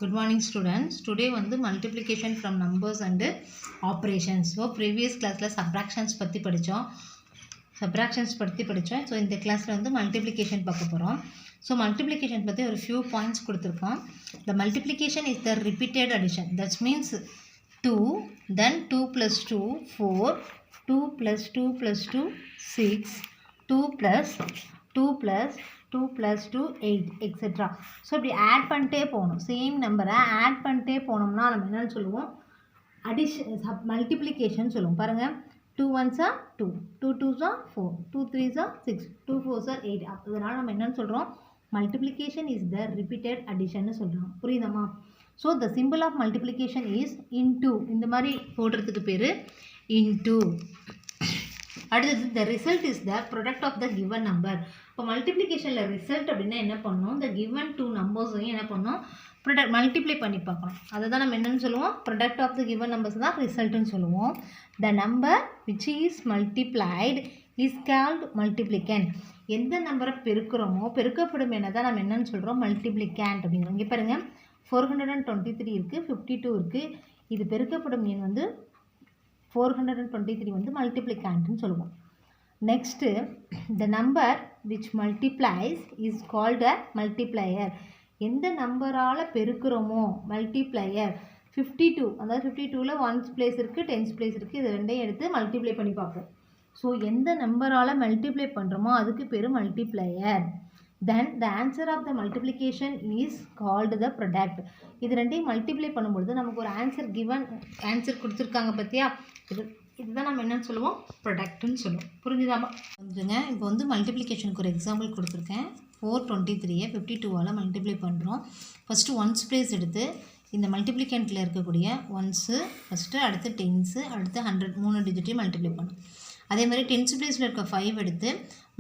Good morning students. Today வந்து multiplication from numbers and operations. So previous classல subtractions பத்தி படிச்சோம். So இந்த classல வந்து multiplication பார்க்க போறோம். So multiplication பத்தி ஒரு few points கொடுத்திருக்கோம். The multiplication is the repeated addition. That means 2, then 2 plus 2, 4, 2 plus 2 plus 2, 6, 2 plus 2 plus 2 plus 2 8 etc. So இப்படி ஆட் பண்ணிட்டே போகணும். சேம் நம்பரை ஆட் பண்ணிட்டே போனோம்னா நம்ம என்னென்னு சொல்லுவோம், அடிஷன் மல்டிப்ளிகேஷன் சொல்லுவோம். பாருங்கள், 2 1s are 2, 2 2s are 4, 2 3s are 6, 2 4s are 8. அதனால் நம்ம என்னென்னு சொல்கிறோம், மல்டிப்ளிகேஷன் இஸ் த ரிப்பீட்டட் அடிஷன்னு சொல்கிறோம். புரியுதாம்மா? So the simple of multiplication is into. இந்த மாதிரி போடுறதுக்கு பேர் இன்டூ. அடுத்தது the result is the product of the given number. இப்போ மல்டிப்ளிகேஷனில் ரிசல்ட் அப்படின்னா என்ன பண்ணணும், இந்த கிவன் டூ நம்பர்ஸையும் என்ன பண்ணணும், ப்ராடக்ட் மல்டிப்ளை பண்ணி பார்க்கணும். அதை தான் நம்ம என்னென்னு சொல்லுவோம், product of the given numbers தான் ரிசல்ட்டுன்னு சொல்லுவோம். The number which is multiplied is called multiplicand. எந்த நம்பரை பெருக்கிறோமோ பெருக்கப்படும் என்ன தான் நம்ம என்னென்னு சொல்கிறோம், மல்டிப்ளிகேண்ட் அப்படிங்கிறோம். இங்கே பாருங்கள், 423 இருக்குது, 52 இருக்குது. இது பெருக்கப்படும் எண் வந்து 423 வந்து மல்டிப்ளிகேண்ட்னு சொல்லுவோம். Next the number which multiplies is called a multiplier. எந்த நம்பரால் பெருக்கிறோமோ மல்டிப்ளையர். 52, அதாவது 52ல் 1s பிளேஸ் இருக்குது, 10s பிளேஸ் இருக்குது. இது ரெண்டையும் எடுத்து மல்டிப்ளை பண்ணி பார்ப்போம். ஸோ எந்த நம்பரால் மல்டிப்ளை பண்ணுறோமோ அதுக்கு பேர் multiplier. Then the answer of the multiplication is called the product. இது ரெண்டையும் மல்டிப்ளை பண்ணும்பொழுது நமக்கு ஒரு ஆன்சர் கிவன் ஆன்சர் கொடுத்துருக்காங்க பார்த்தியா, இதுதான் நம்ம என்னென்னு சொல்லுவோம், ப்ராடக்ட்னு சொல்லுவோம். புரிஞ்சுதாமா? வந்துருங்க. இப்போ வந்து மல்டிப்ளிகேஷனுக்கு ஒரு எக்ஸாம்பிள் கொடுத்துருக்கேன். 423 52ஆல் மல்டிப்ளை பண்ணுறோம். ஃபஸ்ட்டு 1s பிளேஸ் எடுத்து இந்த மல்டிப்ளிகேண்ட்டில் இருக்கக்கூடிய 1s ஃபஸ்ட்டு, அடுத்து 10s, அடுத்து 100, 3 டிஜிட்டையும் மல்டிப்ளை பண்ணும். அதே மாதிரி 10s பிளேஸில் இருக்க 5 எடுத்து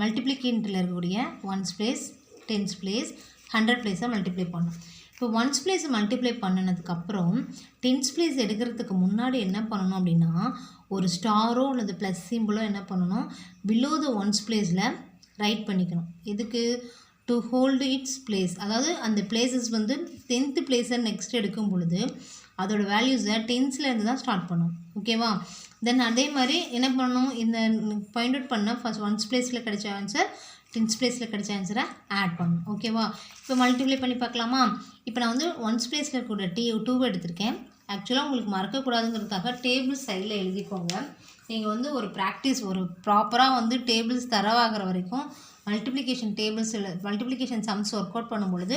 மல்டிப்ளிகேண்ட்டில் இருக்கக்கூடிய 1s பிளேஸ், 10s பிளேஸ், 100 பிளேஸை மல்டிப்ளை பண்ணும். இப்போ 1s பிளேஸை மல்டிப்ளை பண்ணினதுக்கப்புறம் 10s பிளேஸ் எடுக்கிறதுக்கு முன்னாடி என்ன பண்ணணும் அப்படின்னா, ஒரு ஸ்டாரோ அல்லது ப்ளஸ் சிம்பிளோ என்ன பண்ணணும், பிலோ த 1s பிளேஸில் ரைட் பண்ணிக்கணும். இதுக்கு டு ஹோல்டு இட்ஸ் பிளேஸ். அதாவது அந்த பிளேஸஸ் வந்து 10th பிளேஸை நெக்ஸ்ட் எடுக்கும் பொழுது அதோட வேல்யூஸை 10ஸ்லேருந்து தான் ஸ்டார்ட் பண்ணணும். ஓகேவா? தென் அதே மாதிரி என்ன பண்ணணும், இந்த பாயிண்ட் அவுட் பண்ண ஃபஸ்ட் 1s பிளேஸில் கிடைச்ச ஆன்சர் 10s பிளேஸில் கிடைச்ச ஆன்சரை ஆட் பண்ணணும். ஓகேவா? இப்போ மல்டிப்ளை பண்ணி பார்க்கலாமா? இப்போ நான் வந்து 1s பிளேஸில் இருக்கக்கூடிய 2 எடுத்திருக்கேன். ஆக்சுவலாக உங்களுக்கு மறக்கக்கூடாதுங்கிறதுக்காக டேபிள்ஸ் சைடில் எழுதிக்கோங்க. நீங்கள் வந்து ஒரு ப்ராக்டிஸ், ஒரு ப்ராப்பராக வந்து டேபிள்ஸ் தரவாகிற வரைக்கும் மல்டிப்ளிகேஷன் சம்ஸ் ஒர்க் அவுட் பண்ணும் பொழுது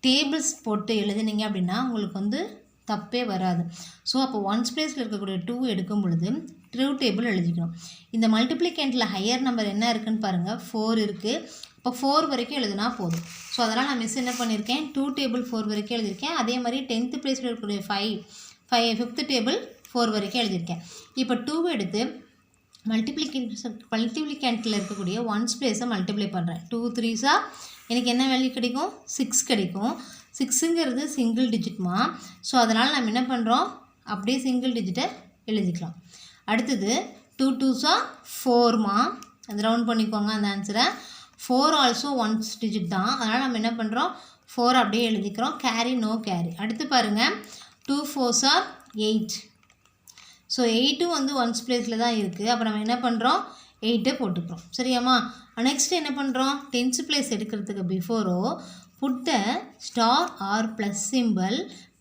டேபிள்ஸ் போட்டு எழுதினீங்க அப்படின்னா உங்களுக்கு வந்து தப்பே வராது. ஸோ அப்போ 1s பிளேஸில் இருக்கக்கூடிய 2 எடுக்கும் பொழுது ட்ரூ டேபிள் எழுதிக்கணும். இந்த மல்டிப்ளிகேண்டில் ஹையர் நம்பர் என்ன இருக்குதுன்னு பாருங்கள், 4 இருக்குது. இப்போ 4 வரைக்கும் எழுதுனா போதும். ஸோ அதனால் நான் மிஸ் என்ன பண்ணியிருக்கேன், 2 டேபிள் 4 வரைக்கும் எழுதியிருக்கேன். அதே மாதிரி 10th பிளேஸில் இருக்கக்கூடிய 5th டேபிள் 4 வரைக்கும் எழுதியிருக்கேன். இப்போ 2 எடுத்து மல்டிப்ளிகேண்டில் இருக்கக்கூடிய 1s பிளேஸை மல்டிப்ளை பண்ணுறேன். 2 3s எனக்கு என்ன வேல்யூ கிடைக்கும், 6 கிடைக்கும். 6ங்கிறது சிங்கிள் டிஜிட்மா. ஸோ அதனால் நம்ம என்ன பண்ணுறோம், அப்படியே சிங்கிள் டிஜிட்டை எழுதிக்கலாம். அடுத்தது 2 2s 4மா, அது ரவுண்ட் பண்ணிக்கோங்க அந்த ஆன்சரை. 4 ஆல்சோ 1s டிஜிட் தான். அதனால் நம்ம என்ன பண்ணுறோம், 4 அப்படியே எழுதிக்கிறோம். Carry no carry. அடுத்து பாருங்கள், 2 4s 8. ஸோ 8ம் வந்து 1s பிளேஸில் தான் இருக்குது. அப்போ நம்ம என்ன பண்ணுறோம், 8 போட்டுக்கிறோம். சரியாம்மா? நெக்ஸ்ட் என்ன பண்ணுறோம், 10s பிளேஸ் எடுக்கிறதுக்கு பிஃபோரோ put the star or plus simple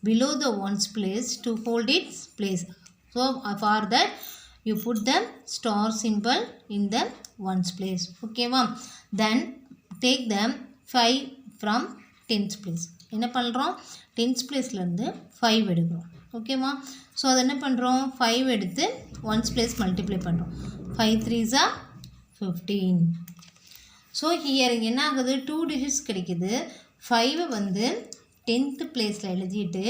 below the 1s place to hold its place. So for that you put the star simple in the 1s place. ஓகேவா? Then take the 5 from 10s place. என்ன பண்ணுறோம், 10s பிளேஸ்லேருந்து 5 எடுக்கிறோம். ஓகேவா? So அது என்ன பண்ணுறோம், 5 எடுத்து 1s place multiply பண்ணுறோம். 5 3s 15. ஸோ ஹியர் என்ன ஆகுது, 2 டிஜிட்ஸ் கிடைக்குது. 5 வந்து 10th பிளேஸில் எழுதிட்டு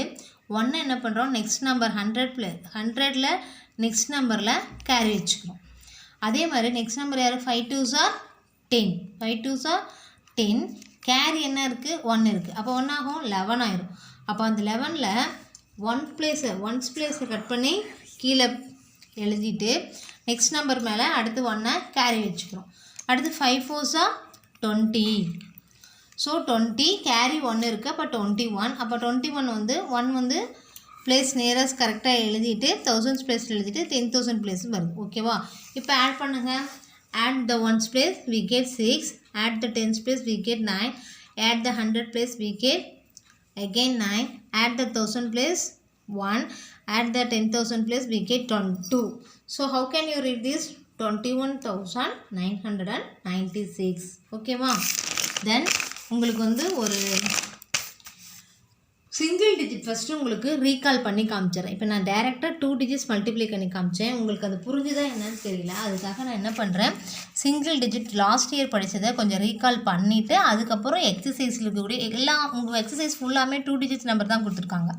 1 என்ன பண்ணுறோம், நெக்ஸ்ட் நம்பர் 100ல் நெக்ஸ்ட் நம்பரில் கேரி வச்சுக்கிறோம். அதே மாதிரி நெக்ஸ்ட் நம்பர் யார், 5 2s 10. 5 2s 10. கேரி என்ன இருக்குது, 1 இருக்குது. அப்போ 1 ஆகும், 11 ஆயிரும். அப்போ அந்த 11ல் 1s பிளேஸை கட் பண்ணி கீழே எழுதிட்டு நெக்ஸ்ட் நம்பர் மேலே அடுத்து 1 கேரி வச்சுக்கிறோம். அடுத்து 5 4s 20. ஸோ 20 கேரி 1 இருக்குது, அப்போ 21. அப்போ 21 வந்து 1 வந்து பிளேஸ் நியரஸ்ட் கரெக்டாக எழுதிட்டு 1000 பிளேஸில் எழுதிட்டு 10,000 பிளேஸ் வருது. ஓகேவா? இப்போ ஆட் பண்ணுங்கள். Add the 1s place we get 6, add the 10s place we get 9, add the 100 place we get again 9, add the 1000 place 1, add the 10,000 place we get 22. So how can you read this? 21,996. ஓகேவா? தென் உங்களுக்கு வந்து ஒரு single digit first உங்களுக்கு recall பண்ணி காமிச்சிடறேன். இப்போ நான் டேரெக்டாக 2 digits multiply பண்ணி காமிச்சேன். உங்களுக்கு அது புரிஞ்சுதா என்னன்னு தெரியல. அதுக்காக நான் என்ன பண்ணுறேன், சிங்கிள் டிஜிட் லாஸ்ட் இயர் படித்ததை கொஞ்சம் ரீகால் பண்ணிவிட்டு அதுக்கப்புறம் எக்ஸசைஸில் இருக்கக்கூடிய உங்கள் எக்ஸசைஸ் ஃபுல்லாமே 2 டிஜிட்ஸ் நம்பர் தான் கொடுத்துருக்காங்க.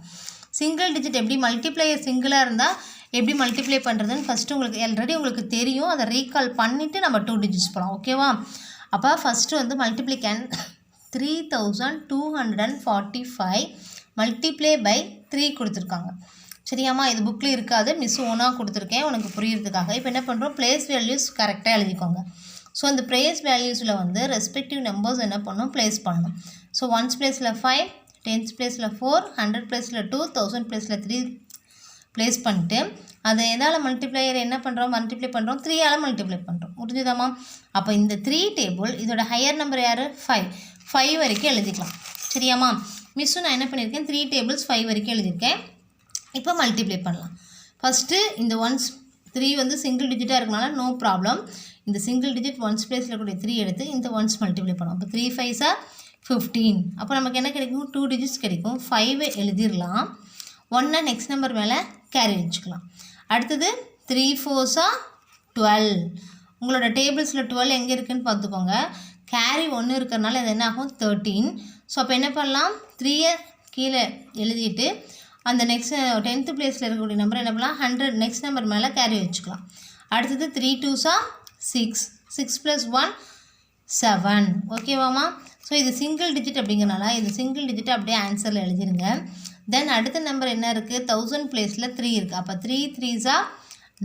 சிங்கிள் டிஜிட் எப்படி மல்டிப்ளையர் சிங்கிளாக இருந்தால் எப்படி மல்டிப்ளை பண்ணுறதுன்னு ஃபஸ்ட்டு உங்களுக்கு ஆல்ரெடி உங்களுக்கு தெரியும். அதை ரீகால் பண்ணிவிட்டு நம்ம 2 டிஜிட்ஸ் போகலாம். ஓகேவா? அப்போ ஃபஸ்ட்டு வந்து மல்டிப்ளிகேன் 3245 மல்டிப்ளை பை 3 கொடுத்துருக்காங்க. சரியாம்மா? இது புக்கில் இருக்காது, மிஸ் ஓனாக கொடுத்துருக்கேன் உனக்கு புரியுறதுக்காக. இப்போ என்ன பண்ணுறோம், பிளேஸ் வேல்யூஸ் கரெக்டாக எழுதிக்கோங்க. ஸோ அந்த பிளேஸ் வேல்யூஸில் வந்து ரெஸ்பெக்டிவ் நம்பர்ஸ் என்ன பண்ணணும், பிளேஸ் பண்ணணும். ஸோ 1s பிளேஸில் 5, 10s பிளேஸில் 4, 100 பிளேஸில் 2, 1000 பிளேஸில் 3 பிளேஸ் பண்ணிட்டு அதை எதால் மல்டிப்ளையர் என்ன பண்ணுறோம், மல்டிப்ளை பண்ணுறோம், 3ஆல் மல்டிப்ளை பண்ணுறோம். முடிஞ்சுதாம்மா? அப்போ இந்த 3 டேபிள் இதோட ஹையர் நம்பர் யார், 5 வரைக்கும் எழுதிக்கலாம். சரியாம்மா? மிஸ்ஸும் நான் என்ன பண்ணியிருக்கேன், 3 டேபிள்ஸ் 5 வரைக்கும் எழுதியிருக்கேன். இப்போ மல்டிப்ளை பண்ணலாம். ஃபஸ்ட்டு இந்த 3 வந்து சிங்கிள் டிஜிட்டாக இருக்கனால நோ ப்ராப்ளம். இந்த சிங்கிள் டிஜிட் 1s பிளேஸில் இருக்கக்கூடிய 3 எடுத்து இந்த 1s மல்டிப்ளை பண்ணுவோம். அப்போ 3 5s are 15. அப்போ நமக்கு என்ன கிடைக்கும், 2 டிஜிட்ஸ் கிடைக்கும். 5 எழுதிடலாம். 1 நெக்ஸ்ட் நம்பர் மேலே கேரி வச்சுக்கலாம். அடுத்தது 3 4s are 12. உங்களோட டேபிள்ஸில் 12 எங்கே இருக்குதுன்னு பார்த்துக்கோங்க. கேரி 1 இருக்கிறனால இது என்ன ஆகும், 13. ஸோ அப்போ என்ன பண்ணலாம், 3 கீழே எழுதிட்டு அந்த நெக்ஸ்ட் 10th பிளேஸில் இருக்கக்கூடிய நம்பர் என்ன பண்ணலாம், 100 நெக்ஸ்ட் நம்பர் மேலே கேரி வச்சுக்கலாம். அடுத்தது 3 2s are 6, 6 + 1 7. ஓகேவாம்மா? ஸோ இது சிங்கிள் டிஜிட் அப்படிங்கிறனால இது சிங்கிள் டிஜிட் அப்படியே ஆன்சரில் எழுதிருங்க. தென் அடுத்த நம்பர் என்ன இருக்குது, 1000 பிளேஸில் 3 இருக்குது. அப்போ 3 3s are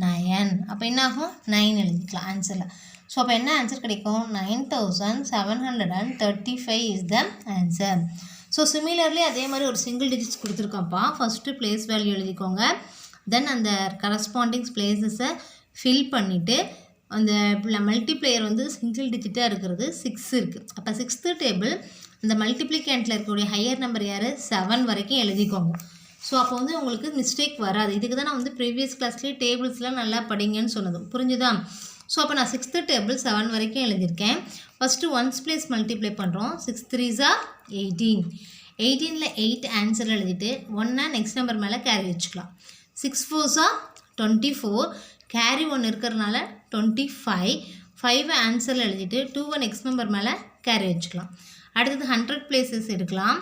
9. அப்போ என்ன ஆகும், 9 எழுதிக்கலாம் ஆன்சரில். ஸோ அப்போ என்ன ஆன்சர் கிடைக்கும், 9735 is the answer. So similarly அதே மாதிரி ஒரு சிங்கிள் டிஜிட்ஸ் கொடுத்துருக்கோம்ப்பா. ஃபஸ்ட்டு பிளேஸ் வேல்யூ எழுதிக்கோங்க. தென் அந்த கரஸ்பாண்டிங்ஸ் பிளேஸஸை ஃபில் பண்ணிவிட்டு அந்த மல்டிப்ளையர் வந்து சிங்கிள் டிஜிட்டாக இருக்கிறது 6 இருக்குது. அப்போ 6th டேபிள் அந்த மல்டிப்ளிகேண்ட்டில் இருக்கக்கூடிய ஹையர் நம்பர் யார், 7 வரைக்கும் எழுதிக்கோங்க. ஸோ அப்போ வந்து உங்களுக்கு மிஸ்டேக் வராது. இதுக்கு தான் நான் வந்து ப்ரீவியஸ் கிளாஸ்லேயே டேபிள்ஸ்லாம் நல்லா படிங்கன்னு சொன்னது. புரிஞ்சுதா? ஸோ அப்போ நான் 6th டேபிள் 7 வரைக்கும் எழுதியிருக்கேன். ஃபஸ்ட்டு 1s பிளேஸ் மல்டிப்ளை பண்ணுறோம். 6 3s are 18. 18ல் 8 ஆன்சர் எழுதிட்டு 1 நெக்ஸ்ட் நம்பர் மேலே கேரி வச்சுக்கலாம். 6 4s are 24. கேரி 1 இருக்கிறதுனால 25. 5 ஆன்சரில் எழுதிட்டு 2 நெக்ஸ்ட் நம்பர் மேலே கேரி வச்சுக்கலாம். அடுத்தது 100 பிளேசஸ் எடுக்கலாம்.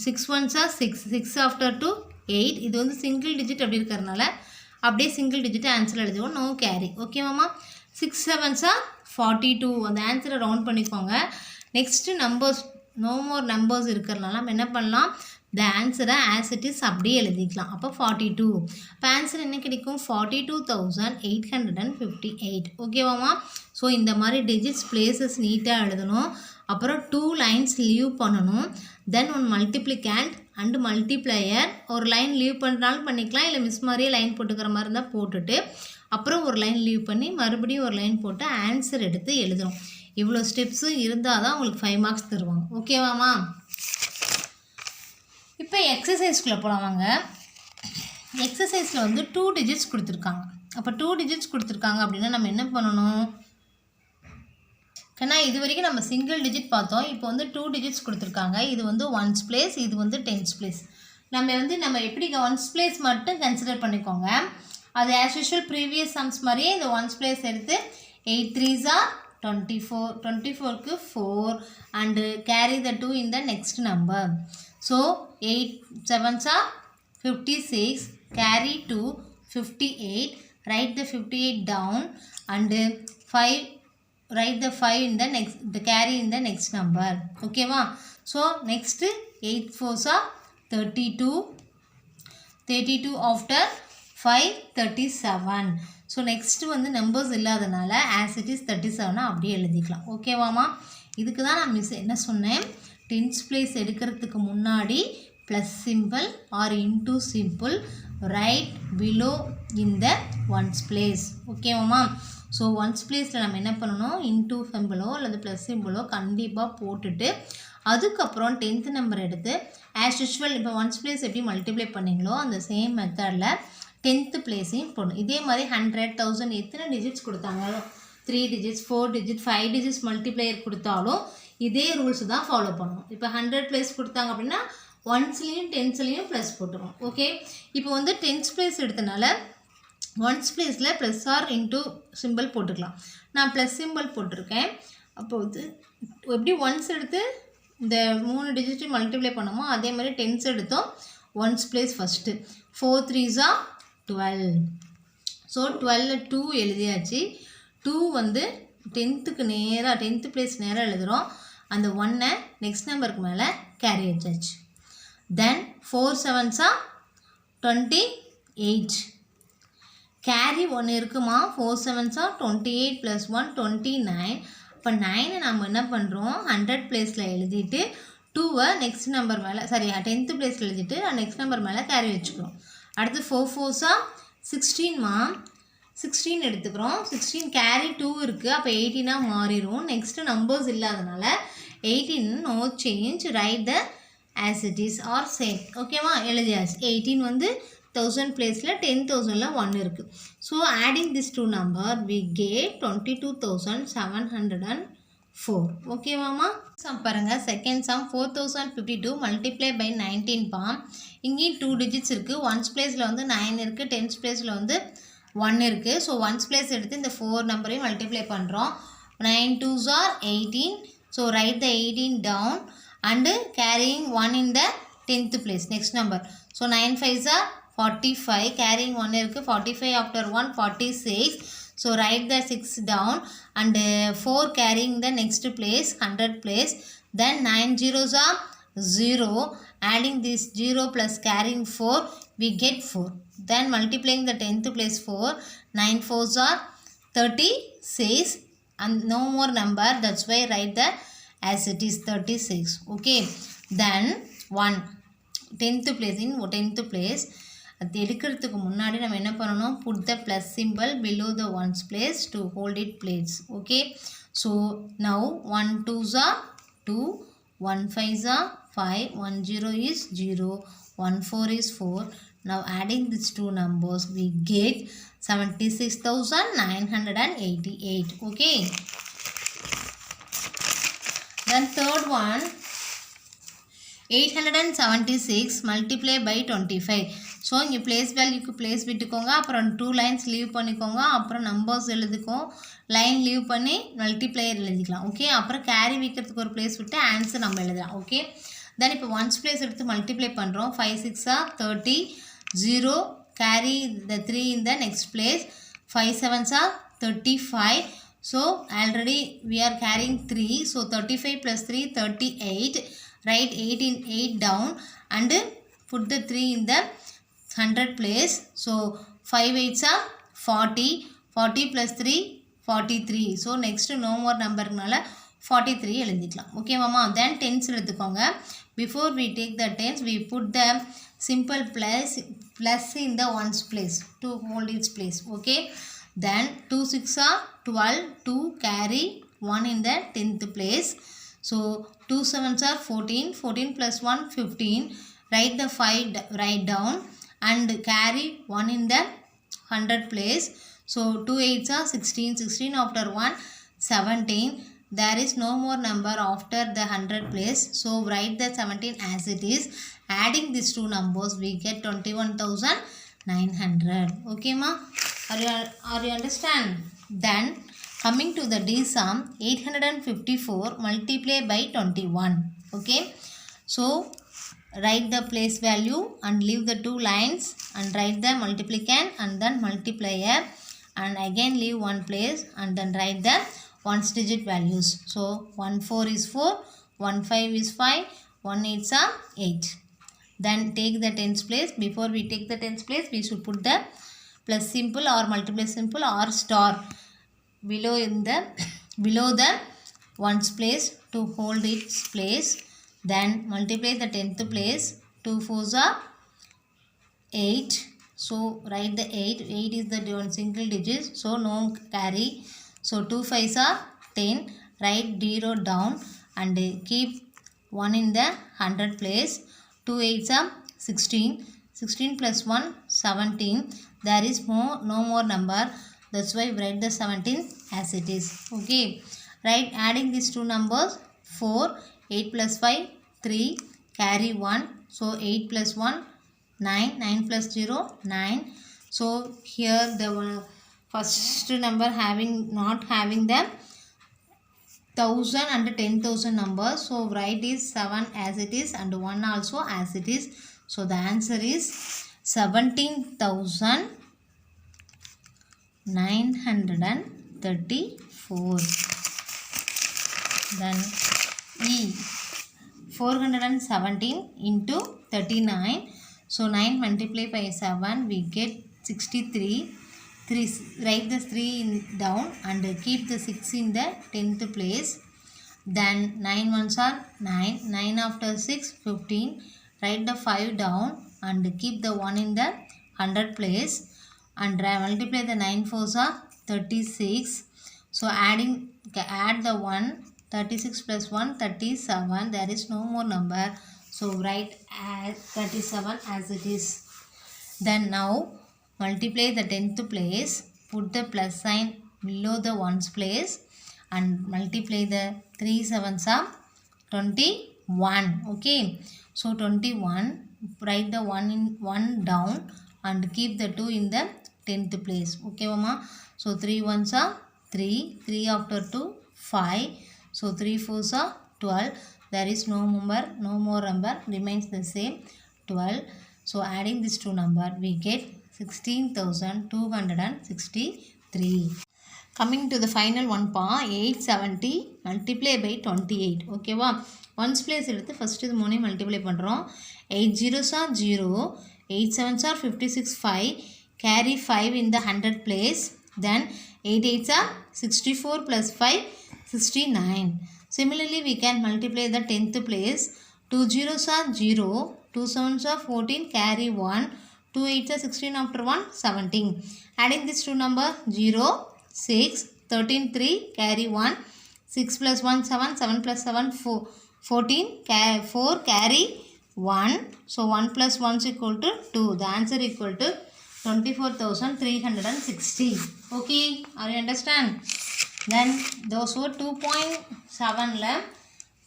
6 1s are 6. 6 ஆஃப்டர் 2 8. இது வந்து சிங்கிள் டிஜிட் அப்படி இருக்கிறதுனால அப்படியே சிங்கிள் டிஜிட் ஆன்சர் எழுதுவோம், நோ கேரி. ஓகேவாம்மா? 6 7s are 42. அந்த ஆன்சரை ரவுண்ட் பண்ணிக்கோங்க. Next numbers no more numbers இருக்கிறதுனால நம்ம என்ன பண்ணலாம், இந்த ஆன்சரை ஆஸ் இட் இஸ் அப்படியே எழுதிக்கலாம். அப்போ 42. இப்போ ஆன்சர் என்ன கிடைக்கும், 42,858. ஓகேவாம்மா? ஸோ இந்த மாதிரி டிஜிட்ஸ் பிளேசஸ் நீட்டாக எழுதணும். அப்புறம் 2 லைன்ஸ் லீவ் பண்ணணும். தென் ஒன் மல்டிப்ளிகேண்ட் அண்டு மல்டிப்ளையர். ஒரு லைன் லீவ் பண்ணுறாலும் பண்ணிக்கலாம், இல்லை மிஸ் மாதிரியே லைன் போட்டுக்கிற மாதிரி இருந்தால் போட்டுட்டு அப்புறம் ஒரு லைன் லீவ் பண்ணி மறுபடியும் ஒரு லைன் போட்டு ஆன்சர் எடுத்து எழுதணும். இவ்வளோ ஸ்டெப்ஸு இருந்தால் தான் உங்களுக்கு 5 மார்க்ஸ் தருவாங்க. ஓகேவாம்மா? இப்போ எக்ஸசைஸ்குள்ளே போகலாம் வாங்க. எக்ஸசைஸில் வந்து 2 டிஜிட்ஸ் கொடுத்துருக்காங்க. அப்போ 2 டிஜிட்ஸ் கொடுத்துருக்காங்க அப்படின்னா நம்ம என்ன பண்ணணும், ஏன்னா இது வரைக்கும் நம்ம சிங்கிள் டிஜிட் பார்த்தோம். இப்போ வந்து 2 டிஜிட்ஸ் கொடுத்துருக்காங்க. இது வந்து 1s பிளேஸ், இது வந்து 10s பிளேஸ். நம்ம எப்படி 1s பிளேஸ் மட்டும் கன்சிடர் பண்ணிக்கோங்க. அது ஆஸ் யூஷுவல் ப்ரீவியஸ் சம்ஸ் மாதிரியே இந்த 1s பிளேஸ் எடுத்து 8 3s are 24. 24க்கு 4 and carry the 2 in the next number. So 8 7s are 56. Carry 2 58. Write the 58 down and 5. Write the 5 in the next, the carry in the next number. Okay va? So next 8 4s are 32. 32 after 5 37. So next வந்து numbers இல்லாதனால as it is 37 அப்படியே எழுதிக்கலாம். ஓகேவாம்மா? இதுக்கு தான் நான் miss என்ன சொன்னேன், tens place எடுக்கிறதுக்கு முன்னாடி plus symbol or into symbol right below in the ones place. Okay மாமா? ஸோ ஒன்ஸ் பிளேஸில் நம்ம என்ன பண்ணணும், இன்டூ சிம்பிளோ அல்லது ப்ளஸ் சிம்பிளோ கண்டிப்பாக போட்டுட்டு அதுக்கப்புறம் 10th நம்பர் எடுத்து ஆஸ் யூஷுவல் இப்போ ஒன்ஸ் பிளேஸ் எப்படி மல்டிப்ளை பண்ணிங்களோ அந்த சேம் மெத்தடில் 10th பிளேஸையும் போடணும். இதே மாதிரி 100, 1000 எத்தனை டிஜிட்ஸ் கொடுத்தாங்களோ 3 டிஜிட்ஸ் 4 டிஜிட் 5 டிஜிட்ஸ் மல்டிப்ளையர் கொடுத்தாலும் இதே ரூல்ஸ் தான் ஃபாலோ பண்ணணும். இப்போ 100 பிளேஸ் கொடுத்தாங்க அப்படின்னா ஒன்ஸ்லேயும் டென்ஸ்லேயும் ப்ளஸ் போட்டுருவோம். ஓகே, இப்போ வந்து டென்ஸ் பிளேஸ் எடுத்தனால ஒன்ஸ் பிளேஸில் ப்ளஸ் ஆர் இன்டூ சிம்பிள் போட்டுக்கலாம். நான் ப்ளஸ் சிம்பிள் போட்டிருக்கேன். அப்போ வந்து எப்படி ஒன்ஸ் எடுத்து இந்த 3 டிஜிட் மல்டிப்ளை பண்ணோமோ அதே மாதிரி டென்ஸ் எடுத்தோம். Once place first 4 3s are 12. So 12 2 எழுதியாச்சு. 2 வந்து 10th நேராக 10th பிளேஸ் நேராக எழுதுகிறோம். அந்த 1 நெக்ஸ்ட் நம்பருக்கு மேலே கேரி வச்சாச்சு. தென் 4 7s are 28. கேரி 1 இருக்குமா, 4 7s are 28 + 1 29. இப்போ 9 நம்ம என்ன பண்ணுறோம் 100 பிளேஸில் எழுதிட்டு 2 நெக்ஸ்ட் நம்பர் மேலே 10th பிளேஸில் எழுதிட்டு நெக்ஸ்ட் நம்பர் மேலே கேரி வச்சுக்கிறோம். அடுத்து 4 4s are 16மா, 16 எடுத்துக்கிறோம். 16 கேரி 2 இருக்குது, அப்போ 18 மாறிடும். நெக்ஸ்ட்டு நம்பர்ஸ் இல்லாதனால 18 no change, right the as it is or same. ஓகேவா, எழுதியாச்சு. 18 வந்து 1000 பிளேஸில் 10,000ல் 1 இருக்குது. So adding this two number we get 22,704. ஓகேவாமா? சம் பாருங்கள், செகண்ட் சம் 4052 மல்டிப்ளை பை 19 பாம். இங்கேயும் 2 டிஜிட்ஸ் இருக்குது. ஒன்ஸ் பிளேஸில் வந்து 9 இருக்குது, டென்ஸ் பிளேஸில் வந்து 1 இருக்குது. ஸோ ஒன்ஸ் பிளேஸ் எடுத்து இந்த 4 நம்பரையும் மல்டிப்ளை பண்ணுறோம். 9 2s are 18. So write the 18 down and carrying 1 in the 10th place next number. So 9 5s are 45, carrying 1 இருக்குது. 45 after 1 46. So write the 6 down and 4 carrying the next place 100 place. Then 9 zeros are 0. Adding this 0 plus carrying 4 we get 4. Then multiplying the 10th place 4. 9 4s are 36 and no more number, that's why write the as it is 36. Okay, then 1 10th place in 10th place. அது எடுக்கிறதுக்கு முன்னாடி நம்ம என்ன பண்ணணும், put the plus simple below the ones place to hold it place. Okay, so now 1 2s are 2, 1 5s are 5, 1 0 is 0, 1 4 is 4. Now adding these two numbers we get 76,988. Okay, then third one 876 multiply by 25. So இங்கே place வேல்யூக்கு place விட்டுக்கோங்க, அப்புறம் 2 lines leave பண்ணிக்கோங்க, அப்புறம் numbers எழுதிக்கோம், line leave பண்ணி multiplier எழுதிக்கலாம். Okay, அப்புறம் carry வைக்கிறதுக்கு ஒரு பிளேஸ் விட்டு ஆன்சர் நம்ம எழுதலாம். ஓகே, தென் இப்போ ஒன்ஸ் பிளேஸ் எடுத்து மல்டிப்ளை பண்ணுறோம். 5 6 are 30, 0 carry the 3 in the next place. 5 7s are 35. So already we are carrying 3, so 35 plus 3 38. Write 8 in 8 down and put the 3 in the 100 place. So 5 8s are 40, 40 plus 3 43. So next no more numberனால 43 எழுதிக்கலாம். Okay மாமா, then tens எடுத்துக்கோங்க. Before we take the tens we put the simple plus in the ones place to hold its place. Okay, then 2 6 are 12, 2 carry 1 in the 10th place. So 2 7s are 14, 14 plus 1 15. Write the 5 write down and carry 1 in the 100 place. So 2 8s are 16, 16 after 1 17. There is no more number after the 100 place, so write the 17 as it is. Adding these two numbers we get 21,900. Okay ma, are you understand? Then coming to the D sum, 854 multiply by 21. Okay, so write the place value and leave the 2 lines and write the multiplicand and then multiplier and again leave 1 place and then write the ones digit values. So 1 4 is 4, 1 5 is 5, 1 8s are 8. Then take the tens place. Before we take the tens place we should put the plus symbol or multiply symbol or star below the ones place to hold its place. Then multiply the 10th place. 2 4s are 8. So write the 8. 8 is the single digit. So no carry. So 2 5s are 10. Write 0 down and keep 1 in the 100 place. 2 8s are 16. 16 plus 1 17. There is no more number. That's why write the 17 as it is. Okay. Right, adding these two numbers 4, 8 plus 5 3, carry 1. So 8 plus 1 9, 9 plus 0 9. So here the first number not having the 1000 and 10,000 numbers. So write is 7 as it is and 1 also as it is. So the answer is 17,934. Then E 417 into 39. So 9 multiply by 7 we get 63. 3 write the 3 down and keep the 6 in the 10th place. Then 9 ones are 9. 9 after 6 15. Write the 5 down and keep the 1 in the 100 place and multiply the 9 fours are 36. So add the 1. 36 plus 1 37. There is no more number. So write as 37 as it is. Then now multiply the 10th place. Put the plus sign below the 1's place and multiply the 3 7s are 21. Okay. So 21. Write the 1 down and keep the 2 in the 10th place. Okay mama. So 3 1s are 3. 3 after 2 5. So 3 4s are 12. There is no more number, remains the same 12. So adding these two number we get 16,263. Coming to the final one pa 870 multiply by 28. Okay va. Ones place எடுத்து first இது மூணையும் multiply பண்றோம். 8 zeros are 0. 8 sevens are 56 5. Carry 5 in the 100 place. Then 8 8s are 64 plus 5 69. Similarly, we can multiply the 10th place. 2 zeros are 0. 2 sevens are 14. Carry 1. 2 8s are 16 after 1 17. Adding these two number 0 6 13 3 carry 1. 6 plus 1 7. 7 plus 7 14. 4 carry 1. So 1 plus 1 is equal to 2. The answer equal to 24,360. Okay, are you understand? Then those were 2.7ல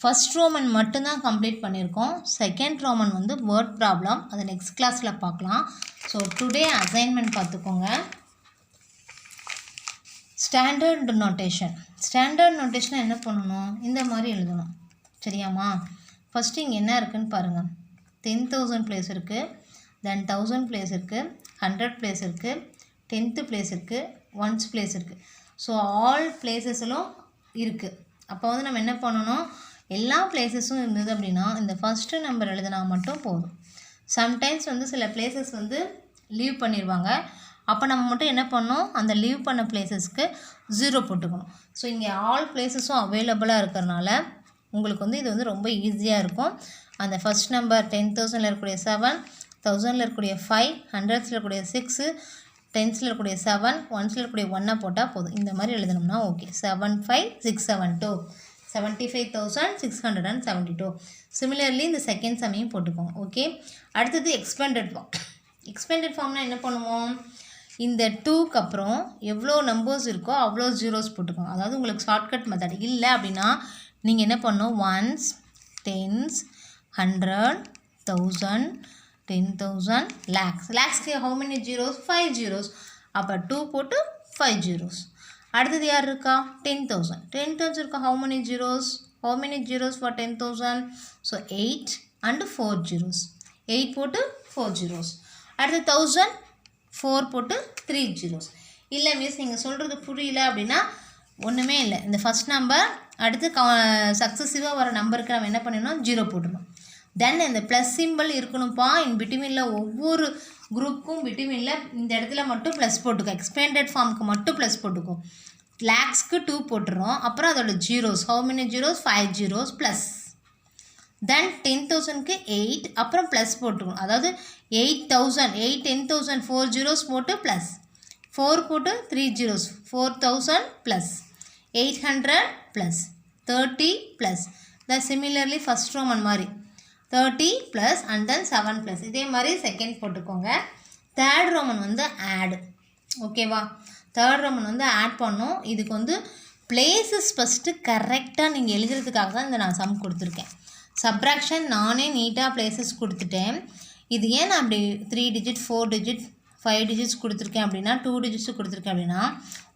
first roman மட்டும்தான் complete பண்ணியிருக்கோம். Second roman வந்து word problem, அதை next கிளாஸில் பார்க்கலாம். So today assignment பார்த்துக்கோங்க. Standard notation. Standard notation என்ன பண்ணணும், இந்த மாதிரி எழுதணும். சரியாம்மா? ஃபஸ்ட்டு இங்கே என்ன இருக்குதுன்னு பாருங்கள். 10,000 பிளேஸ் இருக்குது, தென் 1000 பிளேஸ் இருக்குது, 100 பிளேஸ் இருக்குது, 10th பிளேஸ் இருக்குது, 1's பிளேஸ் இருக்குது. ஸோ ஆல் பிளேசஸிலும் இருக்குது. அப்போ வந்து நம்ம என்ன பண்ணணும், எல்லா பிளேசஸும் இருந்தது அப்படின்னா இந்த ஃபஸ்ட்டு நம்பர் எழுதினா மட்டும் போதும். சம்டைம்ஸ் வந்து சில பிளேசஸ் வந்து லீவ் பண்ணிடுவாங்க. அப்போ நம்ம மட்டும் என்ன பண்ணணும், அந்த லீவ் பண்ண பிளேசஸ்க்கு 0 போட்டுக்கணும். ஸோ இங்கே ஆல் பிளேசஸும் அவைலபிளாக இருக்கிறனால உங்களுக்கு வந்து இது வந்து ரொம்ப ஈஸியாக இருக்கும். அந்த ஃபஸ்ட் நம்பர் 10,000ல் இருக்கக்கூடிய 7, 1000ல் இருக்கக்கூடிய 5, 100ஸில் இருக்கக்கூடிய 6, 10ஸில் இருக்கக்கூடிய 7, 1ஸில் இருக்கக்கூடிய 1 போட்டால் போதும். இந்த மாதிரி எழுதணும்னா ஓகே. 75672 75,672. சிமிலர்லி இந்த செகண்ட் சமையும் போட்டுக்கோங்க. ஓகே, அடுத்தது எக்ஸ்பேண்டட் ஃபார்ம். எக்ஸ்பேண்டட் ஃபார்ம்னால் என்ன பண்ணுவோம், இந்த 2க்கு அப்புறம் எவ்வளோ நம்பர்ஸ் இருக்கோ அவ்வளோ ஜீரோஸ் போட்டுக்கோங்க. அதாவது உங்களுக்கு ஷார்ட்கட் மெத்தட் இல்லை அப்படின்னா நீங்கள் என்ன பண்ணணும், 1s, 10s, 100, 1000, 10,000, lakhs. lakhsக்கு how many zeros? 5 zeros. அப்போ 2 போட்டு 5 zeros. அடுத்தது யார் இருக்கா, 10,000. 10,000 இருக்கா, how many zeros? How many zeros for 10,000? So 8 and 4 zeros. 8 போட்டு 4 zeros. அடுத்து 1000, 4 போட்டு 3 zeros. இல்லை மிஸ் நீங்கள் சொல்கிறது புரியல அப்படின்னா ஒன்றுமே இல்லை. இந்த ஃபஸ்ட் நம்பர் அடுத்து சக்ஸஸிவாக வர நம்பருக்கு நம்ம என்ன பண்ணணும், 0 போட்டுடணும். தென் இந்த ப்ளஸ் சிம்பிள் இருக்கணும்ப்பா. இன் பிட்வீனில் ஒவ்வொரு குரூப்புக்கும் பிட்வீனில் இந்த இடத்துல மட்டும் ப்ளஸ் போட்டுக்கோ. எக்ஸ்பேண்டட் ஃபார்முக்கு மட்டும் ப்ளஸ் போட்டுக்கோ. லேக்ஸ்க்கு 2 போட்டுறோம். அப்புறம் அதோட zeros, how many zeros, 5 zeros plus. Then 10,000க்கு 8 அப்புறம் ப்ளஸ் போட்டுக்கணும். அதாவது 8,000 10,000 4 ஜீரோஸ் போட்டு ப்ளஸ் 4 போட்டு 3 ஜீரோஸ் 4,000 ப்ளஸ் 800 ப்ளஸ் 30 ப்ளஸ் த சிமிலர்லி ஃபஸ்ட் ரோமன் மாதிரி 30 ப்ளஸ் அண்ட் தென் 7 ப்ளஸ் இதே மாதிரி செகண்ட் போட்டுக்கோங்க. தேர்ட் ரோமன் வந்து ஆட். ஓகேவா, தேர்ட் ரோமன் வந்து ஆட் பண்ணோம். இதுக்கு வந்து பிளேசஸ் ஃபஸ்ட்டு கரெக்டாக நீங்கள் எழுதுறதுக்காக தான் இந்த நான் சம் கொடுத்துருக்கேன். சப்ராக்ஷன் நானே நீட்டாக பிளேசஸ் கொடுத்துட்டேன். இது ஏன் நான் அப்படி 3 டிஜிட் 4 டிஜிட் 5 டிஜிட்ஸ் கொடுத்துருக்கேன் அப்படின்னா 2 டிஜிட்ஸ் கொடுத்துருக்கேன் அப்படின்னா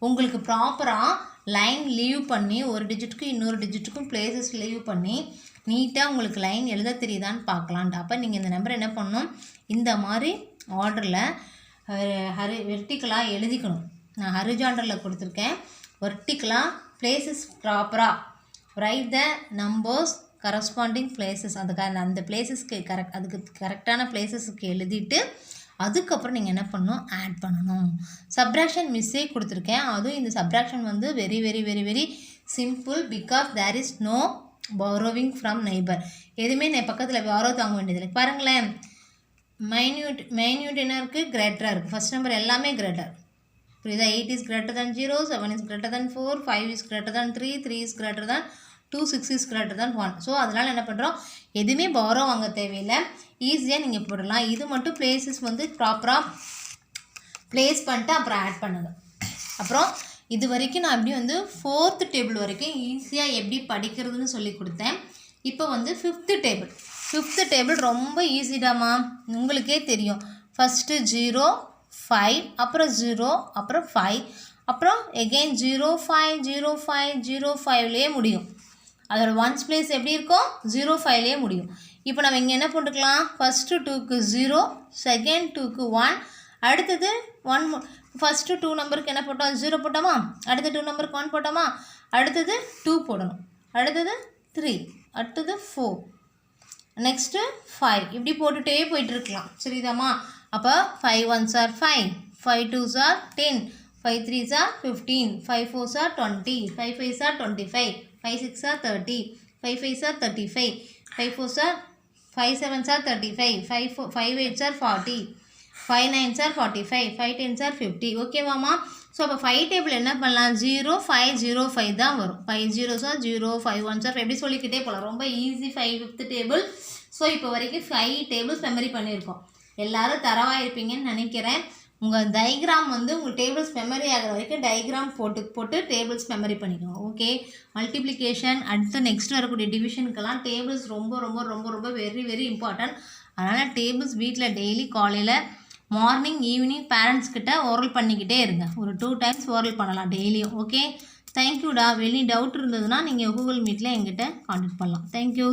உங்களுக்கு ப்ராப்பராக லைன் லீவ் பண்ணி ஒரு டிஜிட்டுக்கும் இன்னொரு டிஜிட்டுக்கும் பிளேசஸ் லீவ் பண்ணி நீட்டாக உங்களுக்கு லைன் எழுத தெரியுதான்னு பார்க்கலான்ட்டு. அப்போ நீங்கள் இந்த நம்பர் என்ன பண்ணணும், இந்த மாதிரி ஆர்டரில் வெர்டிக்கலாக எழுதிக்கணும். நான் ஹரிஜாண்டலில் கொடுத்துருக்கேன். வெர்டிக்கலாக பிளேசஸ் ப்ராப்பராக right the numbers corresponding places அந்த பிளேசஸ்க்கு அதுக்கு கரெக்டான பிளேசஸுக்கு எழுதிட்டு அதுக்கப்புறம் நீங்கள் என்ன பண்ணணும், ஆட் பண்ணணும். சப்ராக்ஷன் மிஸ்ஸே கொடுத்துருக்கேன். அதுவும் இந்த சப்ராக்ஷன் வந்து very very very very simple because there is no borrowing from neighbour. எதுவுமே பக்கத்தில் borrow தாங்க வேண்டியதில்லை. பாருங்களேன், மைன்யூட் என்ன இருக்குது, கிரேட்டராக இருக்குது. ஃபஸ்ட் நம்பர் எல்லாமே கிரேட்டர். புரியுதா? 8 is greater than 0, 7 is greater than 4, 5 is greater than 3, 3 is greater than 2, 6 is greater than 1. So அதனால் என்ன பண்ணுறோம், எதுவுமே borrow வாங்க தேவையில்லை, ஈஸியாக நீங்கள் போடலாம். இது மட்டும் பிளேசஸ் வந்து ப்ராப்பராக ப்ளேஸ் பண்ணிட்டு அப்புறம் ஆட் பண்ணுங்கள். அப்புறம் இது வரைக்கும் நான் எப்படி வந்து 4th டேபிள் வரைக்கும் ஈஸியாக எப்படி படிக்கிறதுன்னு சொல்லி கொடுத்தேன். இப்போ வந்து 5th டேபிள் ரொம்ப ஈஸிடாமா, உங்களுக்கே தெரியும். ஃபஸ்ட்டு 0 5 அப்புறம் 0 அப்புறம் 5 அப்புறம் எகெயின் 0 5 0 5 0 5லேயே முடியும். அதோட ஒன்ஸ் பிளேஸ் எப்படி இருக்கும், 0 5லேயே முடியும். இப்போ நம்ம இங்கே என்ன போட்டுக்கலாம், ஃபஸ்ட்டு 2க்கு 0, செகண்ட் 2க்கு 1, அடுத்தது 1. ஃபஸ்ட்டு 2 நம்பருக்கு என்ன போட்டோம், 0 போட்டோமா, அடுத்த 2 நம்பருக்கு 1 போட்டோமா, அடுத்தது 2 போடணும், அடுத்தது 3, அடுத்தது 4, நெக்ஸ்ட்டு 5, இப்படி போட்டுகிட்டே போயிட்டுருக்கலாம். சரிதாம்மா? அப்போ 5 1s are 5, 5 2s are 10, 5 3s are 15, 5 4s are 20, 5 5s are 25, 5 6s are 30, 5 5s are 35, 5 4s are 5 7s are 35, 5 8s are 40, 5 9s are 45, 5 10s are 50. ஓகேவாம்மா? So அப்போ 5 டேபிள் என்ன பண்ணலாம், 0 5 0 5 தான் வரும். 5 0s are 0, 5 1s are எப்படி சொல்லிக்கிட்டே போகலாம். ரொம்ப ஈஸி 5th டேபிள். ஸோ இப்போ வரைக்கும் 5 டேபிள்ஸ் மெமரி பண்ணியிருக்கோம். எல்லோரும் தரவாக இருப்பீங்கன்னு நினைக்கிறேன். உங்கள் டைக்ராம் வந்து உங்கள் டேபிள்ஸ் மெமரி ஆகிற வரைக்கும் டைக்ராம் போட்டு டேபிள்ஸ் மெமரி பண்ணிக்கோங்க. ஓகே, மல்டிப்ளிகேஷன் அடுத்து நெக்ஸ்ட் வரக்கூடிய டிவிஷனுக்கெல்லாம் டேபிள்ஸ் ரொம்ப ரொம்ப ரொம்ப ரொம்ப வெரி வெரி இம்பார்ட்டன்ட். அதனால் டேபிள்ஸ் வீட்டில் டெய்லி காலையில் மார்னிங் ஈவினிங் பேரண்ட்ஸ் கிட்ட ஓரல் பண்ணிக்கிட்டே இருங்க. ஒரு 2 times ஓரல் பண்ணலாம் டெய்லியும். ஓகே, தேங்க்யூடா. வெளி டவுட் இருந்ததுன்னா நீங்கள் கூகுள் மீட்டில் எங்கிட்ட கான்டாக்ட் பண்ணலாம். தேங்க்யூ.